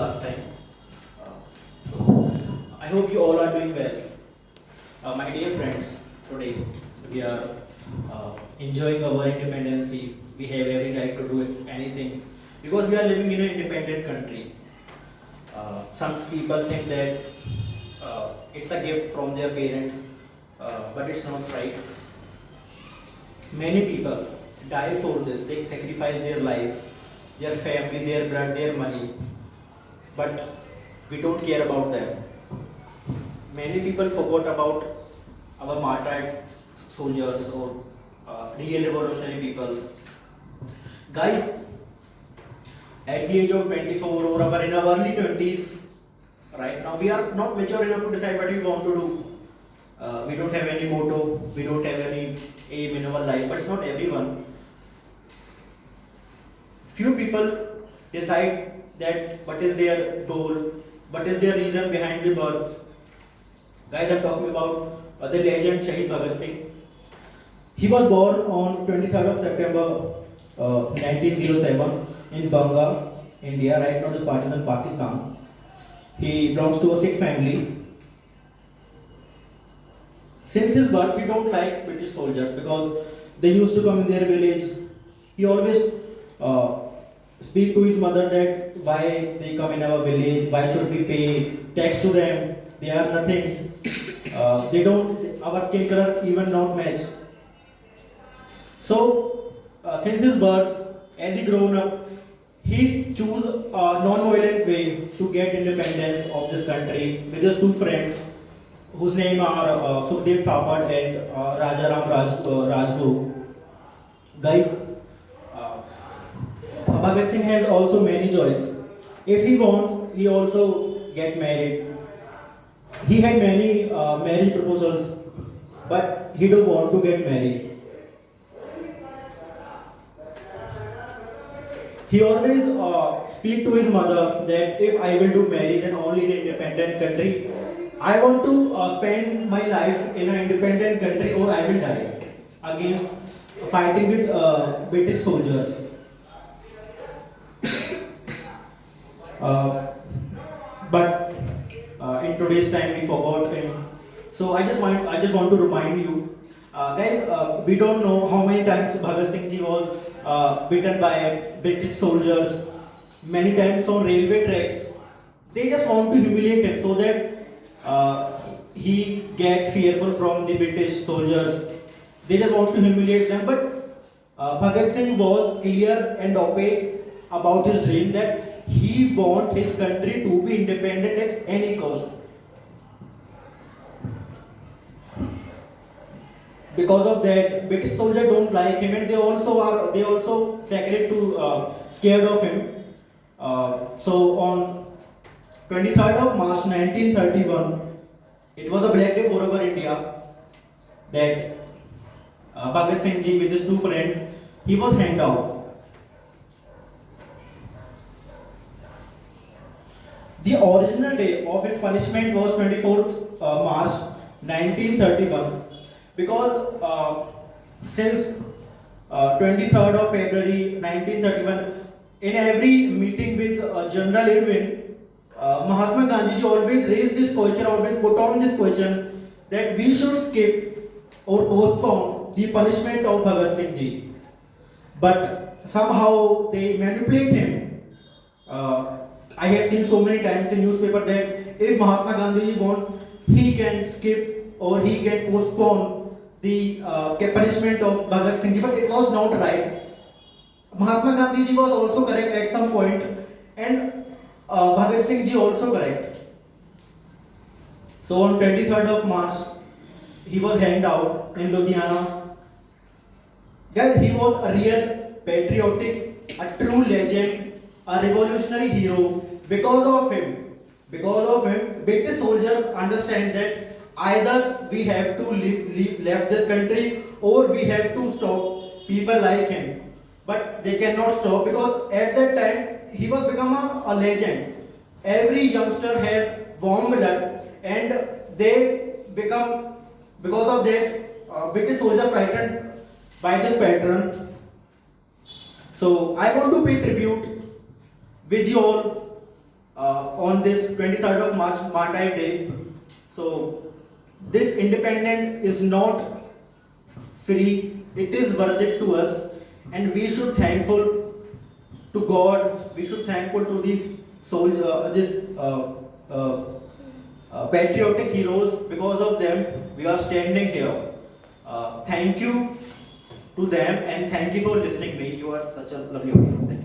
last time. I hope you all are doing well. My dear friends, today we are enjoying our independence. We have every right to do anything because we are living in an independent country. Some people think that it's a gift from their parents, but it's not right. Many people die for this. They sacrifice their life, their family, their blood, their money, but we don't care about them. Many people forgot about our martyred soldiers or real revolutionary peoples. Guys, at the age of 24 or in our early 20s, right now we are not mature enough to decide what we want to do. We don't have any motto, we don't have any aim in our life, but not everyone. Few people decide that what is their goal, what is their reason behind the birth. Guys, I'm talking about the legend Shahid Bhagat Singh. He was born on 23rd of September 1907 in Banga, India. Right now, this part is in Pakistan. He belongs to a Sikh family. Since his birth, he don't like British soldiers because they used to come in their village. He always speak to his mother that why they come in our village, why should we pay tax to them? They are nothing. They don't. Our skin color even not match. So, since his birth, as he grown up, he chose a non-violent way to get independence of this country with his two friends, whose name are Sukhdev Thapar and Rajaram Rajguru. Guys, Bhagat Singh has also many choices. If he wants, he also get married. He had many marriage proposals, but he don't want to get married. He always speak to his mother that if I will do marriage then only in an independent country, I want to spend my life in an independent country or I will die against fighting with British soldiers. But in today's time we forgot him. So I just want to remind you, guys. We don't know how many times Bhagat Singh ji was beaten by British soldiers. Many times on railway tracks. They just want to humiliate him so that he get fearful from the British soldiers. They just want to humiliate them. But Bhagat Singh was clear and open about his dream that he want his country to be independent at any cost. Because of that, British soldiers don't like him, and they also scared of him. So on 23rd of March 1931, it was a black day for our India that Bhagat Singh ji with his two friends, he was hanged out. The original day of his punishment was 24th March 1931 because since 23rd of February 1931, in every meeting with General Irwin, Mahatma Gandhi ji always raised this question, always put on this question that we should skip or postpone the punishment of Bhagat Singh ji. But somehow they manipulate him. I have seen so many times in newspaper that if Mahatma Gandhi ji want, he can skip or he can postpone the punishment of Bhagat Singh ji, but it was not right. Mahatma Gandhi ji was also correct at some point, and Bhagat Singh ji also correct. So on 23rd of March, he was hanged out in Ludhiana. Guys, he was a real patriotic, a true legend, a revolutionary hero. Because of him, British soldiers understand that either we have to left this country or we have to stop people like him. But they cannot stop because at that time he was become a legend. Every youngster has warm blood and they become because of that British soldier frightened by this pattern. So I want to pay tribute with your on this 23rd of March, Martyr Day. So this independence is not free; it is worth it to us, and we should thankful to God. We should thankful to these patriotic heroes. Because of them, we are standing here. Thank you to them, and thank you for listening me. You are such a lovely audience. Thank you.